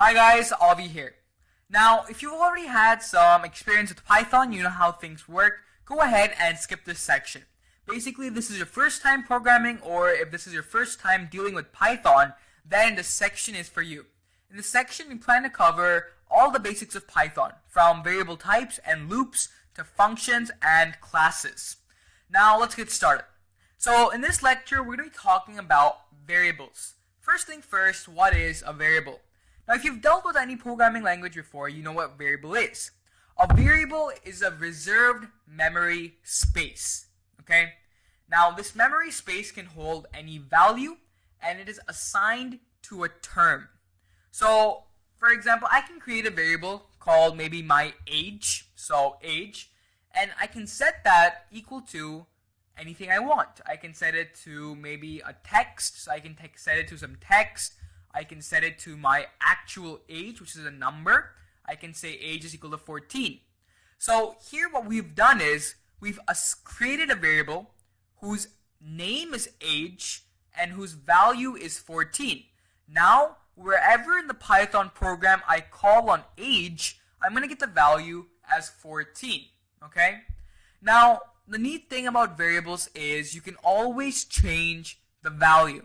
Hi guys, Avi here. Now, if you've already had some experience with Python, you know how things work, go ahead and skip this section. Basically, if this is your first time programming or if this is your first time dealing with Python, then this section is for you. In this section, we plan to cover all the basics of Python, from variable types and loops to functions and classes. Now, let's get started. So, in this lecture, we're going to be talking about variables. First thing first, what is a variable? Now, if you've dealt with any programming language before, you know what variable is. A variable is a reserved memory space. Okay? Now, this memory space can hold any value, and it is assigned to a term. So, for example, I can create a variable called maybe my age, so age, and I can set that equal to anything I want. I can set it to maybe a text, so I can set it to some text. I can set it to my actual age, which is a number. I can say age is equal to 14. So here what we've done is we've created a variable whose name is age and whose value is 14. Now, wherever in the Python program I call on age, I'm going to get the value as 14. Okay? Now, the neat thing about variables is you can always change the value.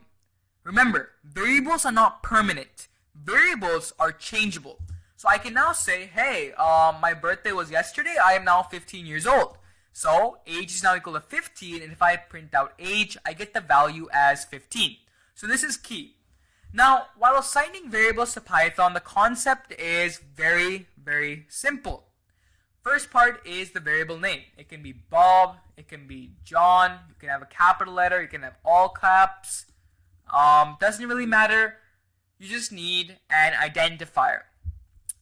Remember, variables are not permanent. Variables are changeable. So I can now say, hey, my birthday was yesterday. I am now 15 years old. So age is now equal to 15. And if I print out age, I get the value as 15. So this is key. Now, while assigning variables to Python, the concept is very, very simple. First part is the variable name. It can be Bob. It can be John. You can have a capital letter. You can have all caps. Doesn't really matter. You just need an identifier.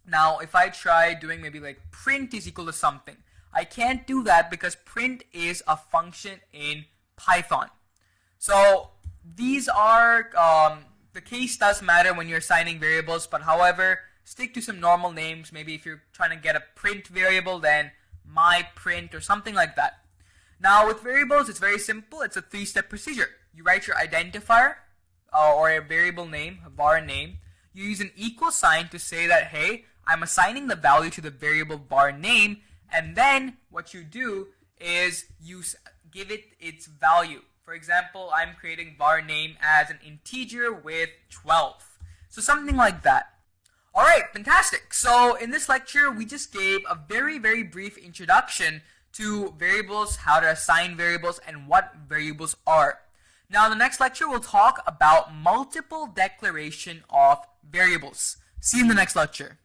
Now, if I try doing maybe like print is equal to something, I can't do that because print is a function in Python. So these are, the case does matter when you're assigning variables, but however, stick to some normal names. Maybe if you're trying to get a print variable, then my print or something like that. Now with variables, it's very simple. It's a three-step procedure. You write your identifier, or a variable name, a var name. You use an equal sign to say that, hey, I'm assigning the value to the variable var name, and then what you do is you give it its value. For example, I'm creating var name as an integer with 12. So something like that. Alright, fantastic. So in this lecture, we just gave a very, very brief introduction to variables, how to assign variables, and what variables are. Now, in the next lecture, we'll talk about multiple declaration of variables. See you in the next lecture.